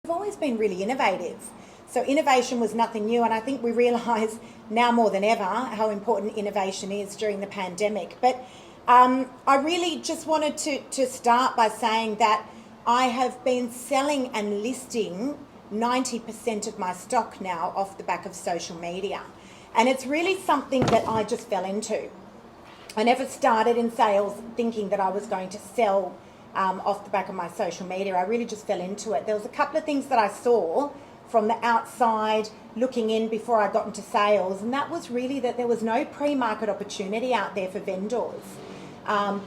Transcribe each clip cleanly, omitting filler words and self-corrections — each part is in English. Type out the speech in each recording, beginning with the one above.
always been really innovative. So innovation was nothing new, and I think we realise now more than ever how important innovation is during the pandemic. But I really just wanted to start by saying that I have been selling and listing 90% of my stock now off the back of social media. And it's really something that I just fell into. I never started in sales thinking that I was going to sell off the back of my social media. I really just fell into it. There was a couple of things that I saw from the outside looking in before I got into sales, and that was really that there was no pre-market opportunity out there for vendors.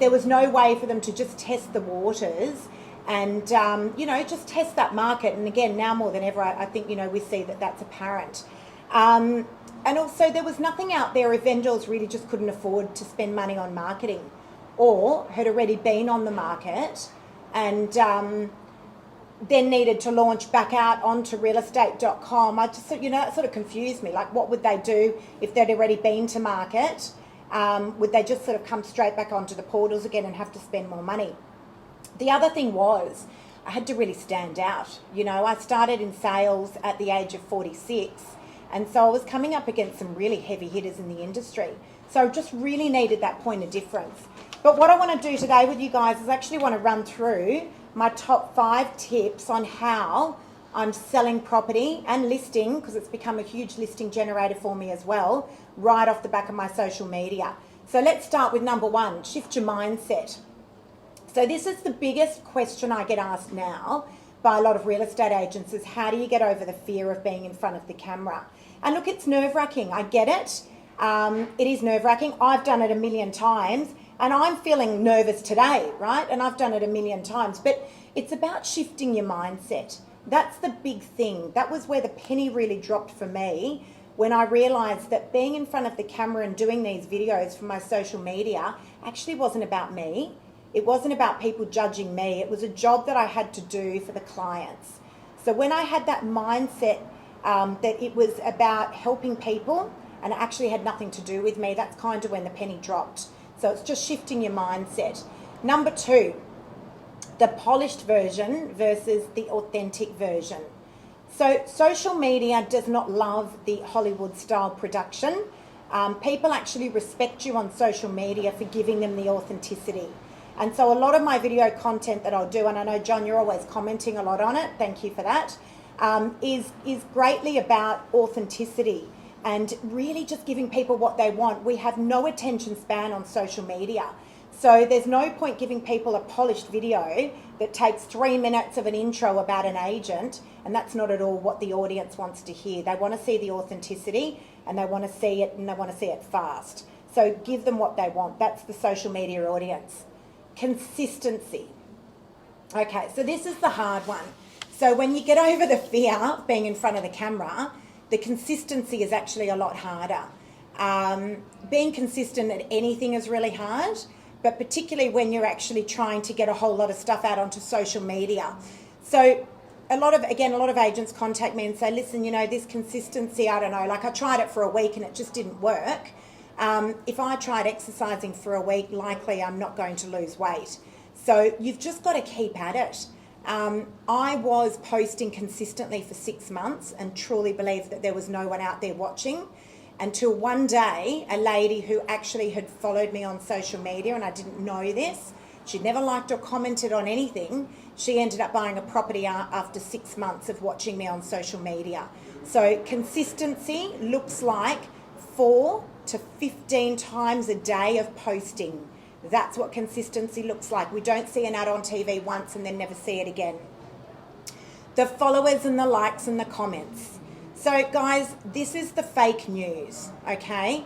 There was no way for them to just test the waters and, just test that market. And again, now more than ever, I think, we see that that's apparent. And also there was nothing out there if vendors really just couldn't afford to spend money on marketing or had already been on the market and then needed to launch back out onto realestate.com. I just, that sort of confused me. Like, what would they do if they'd already been to market? Would they just sort of come straight back onto the portals again and have to spend more money? The other thing was I had to really stand out. I started in sales at the age of 46, and so I was coming up against some really heavy hitters in the industry. So I just really needed that point of difference. But what I want to do today with you guys is actually want to run through my top 5 tips on how I'm selling property and listing, because it's become a huge listing generator for me as well, right off the back of my social media. So let's start with number 1, shift your mindset. So this is the biggest question I get asked now by a lot of real estate agents is, how do you get over the fear of being in front of the camera? And look, it's nerve-wracking. I get it. It is nerve-wracking. I've done it a million times and I'm feeling nervous today, right? And I've done it a million times, but it's about shifting your mindset. That's the big thing. That was where the penny really dropped for me when I realised that being in front of the camera and doing these videos for my social media actually wasn't about me. It wasn't about people judging me. It was a job that I had to do for the clients. So when I had that mindset that it was about helping people and it actually had nothing to do with me, that's kind of when the penny dropped. So it's just shifting your mindset. Number 2, the polished version versus the authentic version. So social media does not love the Hollywood style production. People actually respect you on social media for giving them the authenticity. And so a lot of my video content that I'll do, and I know, John, you're always commenting a lot on it, thank you for that, is greatly about authenticity and really just giving people what they want. We have no attention span on social media. So there's no point giving people a polished video that takes 3 minutes of an intro about an agent, and that's not at all what the audience wants to hear. They want to see the authenticity and they want to see it, and they want to see it fast. So give them what they want. That's the social media audience. Consistency. Okay, so this is the hard one. So when you get over the fear of being in front of the camera, the consistency is actually a lot harder. Being consistent at anything is really hard, but particularly when you're actually trying to get a whole lot of stuff out onto social media. So a lot of agents contact me and say, listen, this consistency, I don't know, like I tried it for a week and it just didn't work. If I tried exercising for a week, likely I'm not going to lose weight. So you've just got to keep at it. I was posting consistently for 6 months and truly believed that there was no one out there watching, until one day a lady who actually had followed me on social media, and I didn't know this, she'd never liked or commented on anything, she ended up buying a property after 6 months of watching me on social media. So consistency looks like 4 to 15 times a day of posting. That's what consistency looks like. We don't see an ad on TV once and then never see it again. The followers and the likes and the comments. So guys, this is the fake news, okay?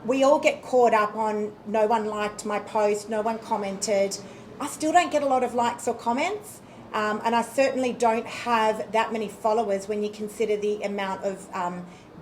We all get caught up on no one liked my post, no one commented. I still don't get a lot of likes or comments, and I certainly don't have that many followers when you consider the amount of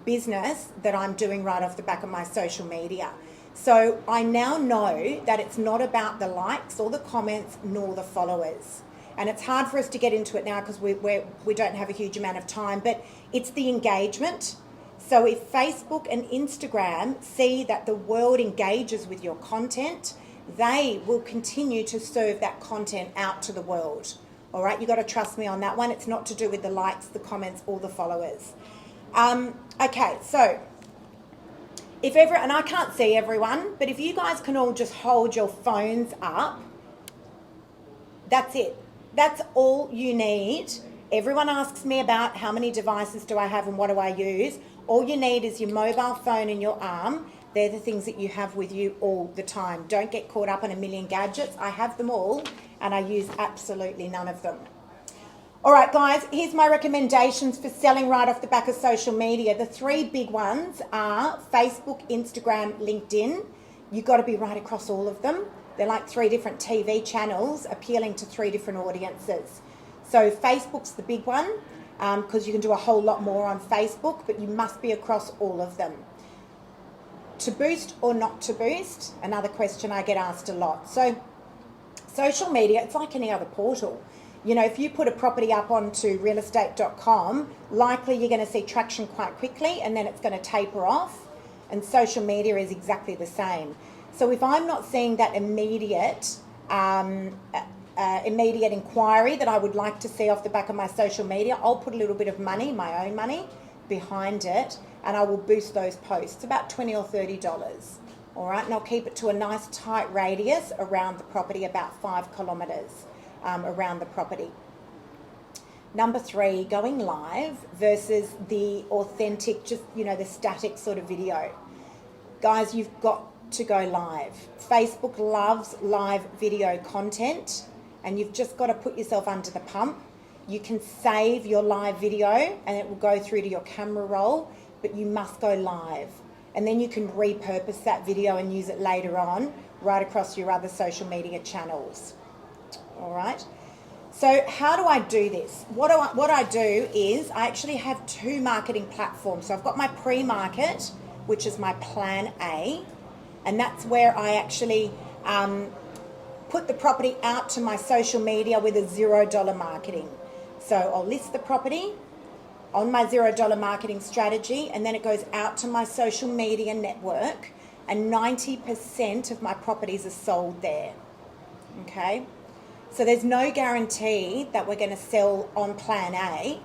business that I'm doing right off the back of my social media. So I now know that it's not about the likes or the comments nor the followers. And it's hard for us to get into it now because we don't have a huge amount of time, but it's the engagement. So if Facebook and Instagram see that the world engages with your content, they will continue to serve that content out to the world. All right, you got to trust me on that one. It's not to do with the likes, the comments, or the followers. Okay, so if ever, and I can't see everyone, but if you guys can all just hold your phones up, that's it. That's all you need. Everyone asks me about how many devices do I have and what do I use. All you need is your mobile phone in your arm. They're the things that you have with you all the time. Don't get caught up on a million gadgets. I have them all and I use absolutely none of them. All right, guys, here's my recommendations for selling right off the back of social media. The three big ones are Facebook, Instagram, LinkedIn. You've got to be right across all of them. They're like three different TV channels appealing to three different audiences. So Facebook's the big one because you can do a whole lot more on Facebook, but you must be across all of them. To boost or not to boost, another question I get asked a lot. So social media, it's like any other portal. You know, if you put a property up onto realestate.com, likely you're going to see traction quite quickly and then it's going to taper off. And social media is exactly the same. So if I'm not seeing that immediate inquiry that I would like to see off the back of my social media, I'll put a little bit of money, my own money, behind it, and I will boost those posts, about $20 or $30. All right, and I'll keep it to a nice tight radius around the property, about 5 kilometres around the property. Number 3, going live versus the authentic, just, you know, the static sort of video. Guys, you've got to go live. Facebook loves live video content and you've just got to put yourself under the pump. You can save your live video and it will go through to your camera roll, but you must go live. And then you can repurpose that video and use it later on right across your other social media channels. All right. So how do I do this? What I do is I actually have 2 marketing platforms. So I've got my pre-market, which is my plan A, and that's where I actually put the property out to my social media with a $0 marketing. So I'll list the property on my $0 marketing strategy, and then it goes out to my social media network, and 90% of my properties are sold there. Okay. So there's no guarantee that we're going to sell on plan A.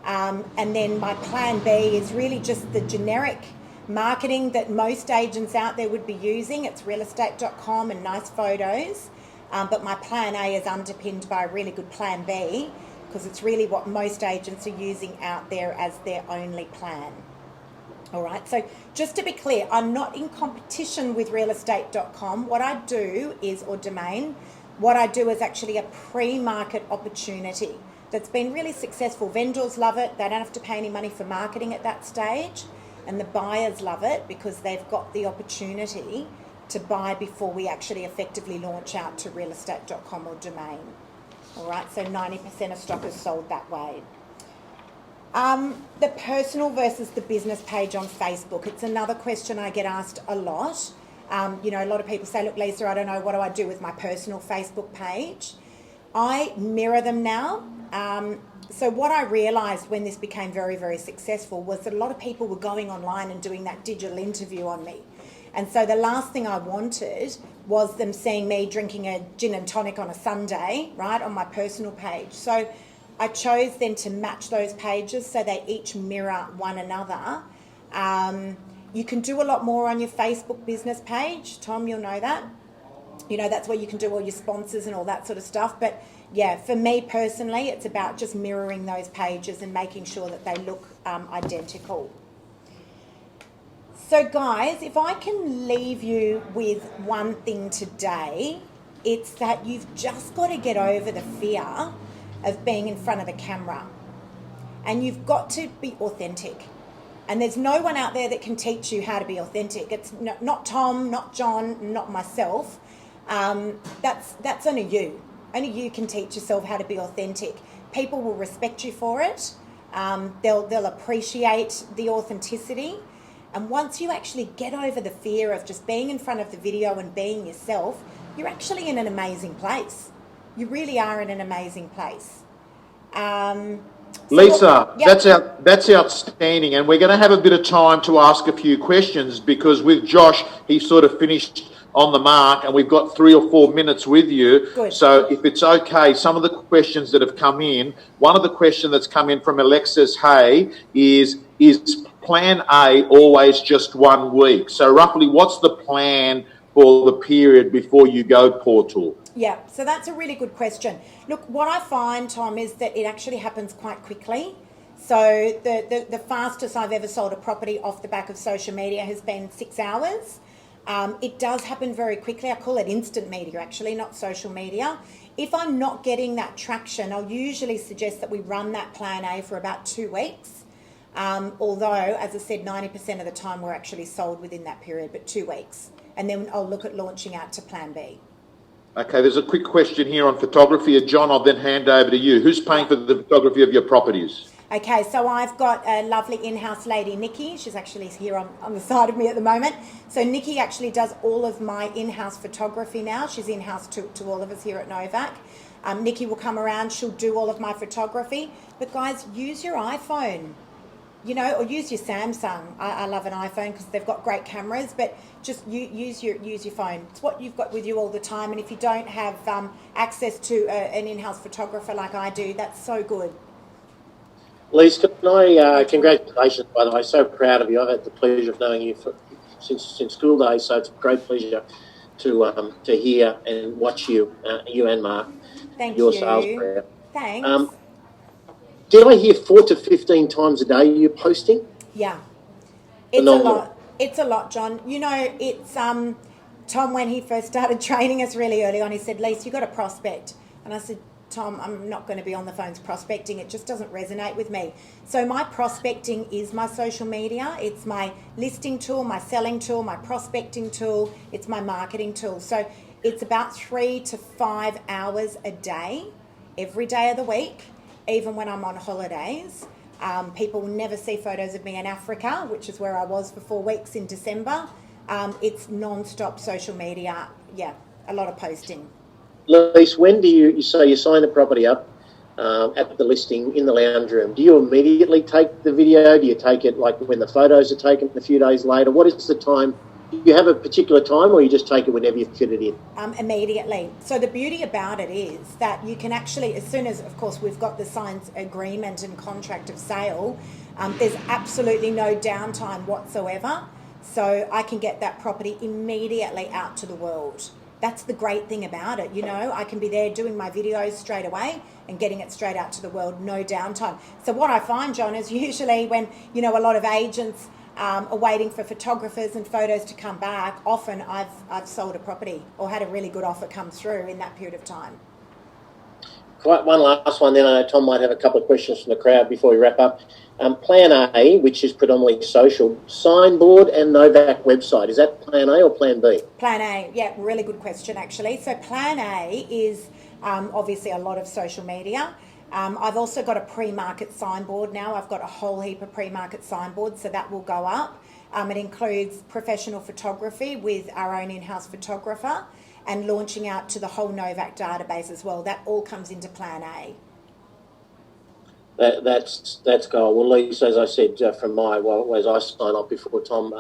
And then my plan B is really just the generic marketing that most agents out there would be using. It's realestate.com and nice photos. But my plan A is underpinned by a really good plan B because it's really what most agents are using out there as their only plan. All right, so just to be clear, I'm not in competition with realestate.com. What I do is, or Domain, what I do is actually a pre-market opportunity that's been really successful. Vendors love it. They don't have to pay any money for marketing at that stage. And the buyers love it because they've got the opportunity to buy before we actually effectively launch out to realestate.com or Domain. All right, so 90% of stock is sold that way. The personal versus the business page on Facebook. It's another question I get asked a lot. You know, a lot of people say, look, Lisa, I don't know, what do I do with my personal Facebook page? I mirror them now. So what I realised when this became very, very successful was that a lot of people were going online and doing that digital interview on me. And so the last thing I wanted was them seeing me drinking a gin and tonic on a Sunday, right, on my personal page. So I chose then to match those pages so they each mirror one another. You can do a lot more on your Facebook business page. Tom, you'll know that. You know, that's where you can do all your sponsors and all that sort of stuff. But yeah, for me personally, it's about just mirroring those pages and making sure that they look identical. So guys, if I can leave you with one thing today, it's that you've just got to get over the fear of being in front of the camera. And you've got to be authentic. And there's no one out there that can teach you how to be authentic. It's not Tom, not John, not myself. That's only you. Only you can teach yourself how to be authentic. People will respect you for it. They'll appreciate the authenticity. And once you actually get over the fear of just being in front of the video and being yourself, you're actually in an amazing place. You really are in an amazing place. Lisa, that's outstanding, and we're going to have a bit of time to ask a few questions because with Josh, he sort of finished on the mark, and we've got 3 or 4 minutes with you. Good. So if it's okay, some of the questions that have come in, one of the questions that's come in from Alexis Hay is plan A always just 1 week? So roughly, what's the plan for the period before you go portal? Yeah, so that's a really good question. Look, what I find, Tom, is that it actually happens quite quickly. So the fastest I've ever sold a property off the back of social media has been 6 hours. It does happen very quickly. I call it instant media, actually, not social media. If I'm not getting that traction, I'll usually suggest that we run that plan A for about 2 weeks. Although, as I said, 90% of the time we're actually sold within that period, but 2 weeks. And then I'll look at launching out to plan B. Okay, there's a quick question here on photography. John, I'll then hand over to you. Who's paying for the photography of your properties? Okay, so I've got a lovely in-house lady, Nikki. She's actually here on the side of me at the moment. So Nikki actually does all of my in-house photography now. She's in-house to all of us here at Novak. Nikki will come around. She'll do all of my photography. But guys, use your iPhone, or use your Samsung. I love an iPhone because they've got great cameras, but just use your phone. It's what you've got with you all the time. And if you don't have access to an in-house photographer like I do, that's so good. Lise, can I congratulations, by the way. So proud of you. I've had the pleasure of knowing you since school days, so it's a great pleasure to hear and watch you and Mark. Thank your you. Sales career. Thanks. Did I hear 4 to 15 times a day you're posting? Yeah. It's Phenomenal. a lot. It's a lot, John. It's Tom, when he first started training us really early on, he said, Lise, you've got to prospect. And I said, Tom, I'm not going to be on the phones prospecting. It just doesn't resonate with me. So my prospecting is my social media. It's my listing tool, my selling tool, my prospecting tool. It's my marketing tool. So it's about 3 to 5 hours a day, every day of the week, even when I'm on holidays. People will never see photos of me in Africa, which is where I was for 4 weeks in December. It's non-stop social media. Yeah, a lot of posting. Lise, when do you sign the property up at the listing in the lounge room? Do you immediately take the video? Do you take it like when the photos are taken a few days later? What is the time? Do you have a particular time, or you just take it whenever you fit it in? Immediately. So the beauty about it is that you can actually, as soon as, of course, we've got the signed agreement and contract of sale, there's absolutely no downtime whatsoever. So I can get that property immediately out to the world. That's the great thing about it, I can be there doing my videos straight away and getting it straight out to the world, no downtime. So what I find, John, is usually when, a lot of agents are waiting for photographers and photos to come back, often I've sold a property or had a really good offer come through in that period of time. Quite one last one, then I know Tom might have a couple of questions from the crowd before we wrap up. Plan A, which is predominantly social, signboard and Novak website. Is that Plan A or Plan B? Plan A, yeah, really good question actually. So Plan A is obviously a lot of social media. I've also got a pre-market signboard now. I've got a whole heap of pre-market signboards, so that will go up. It includes professional photography with our own in-house photographer and launching out to the whole Novak database as well. That all comes into Plan A. That's gold. Well, Lise, as I said, as I sign off before Tom,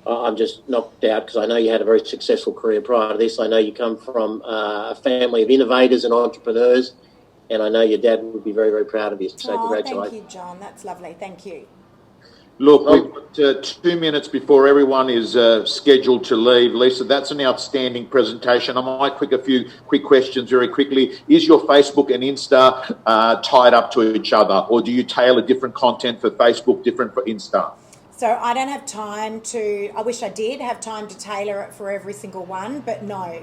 I'm just knocked out because I know you had a very successful career prior to this. I know you come from a family of innovators and entrepreneurs, and I know your dad would be very, very proud of you. So congratulations. Thank you, John. That's lovely. Thank you. Look, we've got 2 minutes before everyone is scheduled to leave. Lisa, that's an outstanding presentation. I might a few quick questions very quickly. Is your Facebook and Insta tied up to each other, or do you tailor different content for Facebook, different for Insta? So I don't have time I wish I did have time to tailor it for every single one, but no.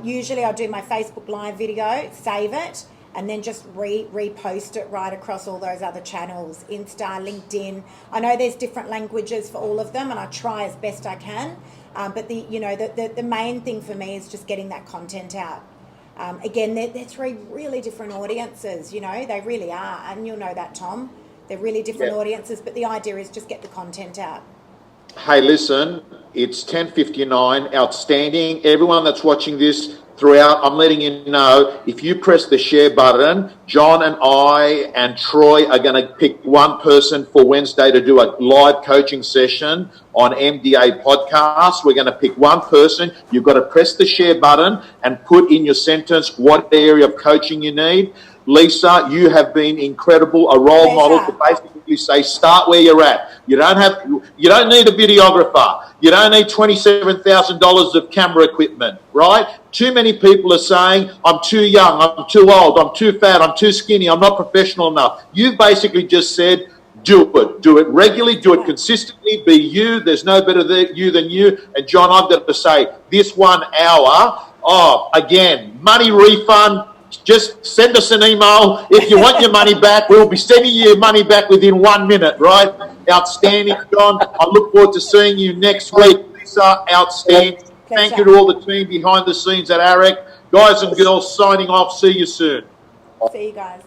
Usually I'll do my Facebook Live video, save it, and then just repost it right across all those other channels, Insta, LinkedIn. I know there's different languages for all of them, and I try as best I can. But the main thing for me is just getting that content out. Again, they're 3 really different audiences, they really are, and you'll know that, Tom. They're really different audiences, but the idea is just get the content out. Hey, listen, it's 10:59, outstanding. Everyone that's watching this, throughout, I'm letting you know, if you press the share button, John and I and Troy are going to pick one person for Wednesday to do a live coaching session on MDA podcast. We're going to pick one person. You've got to press the share button and put in your sentence what area of coaching you need. Lisa, you have been incredible, a role model to basically say, start where you're at. You don't need a videographer. You don't need $27,000 of camera equipment, right? Too many people are saying, I'm too young, I'm too old, I'm too fat, I'm too skinny, I'm not professional enough. You've basically just said, do it regularly, do it consistently, be you. There's no better you than you. And John, I've got to say, this 1 hour, again, money refund. Just send us an email. If you want your money back, we'll be sending you your money back within 1 minute, right? Outstanding, John. I look forward to seeing you next week. Lisa, outstanding. Thank you to all the team behind the scenes at AREC. Guys and girls, signing off. See you soon. See you guys.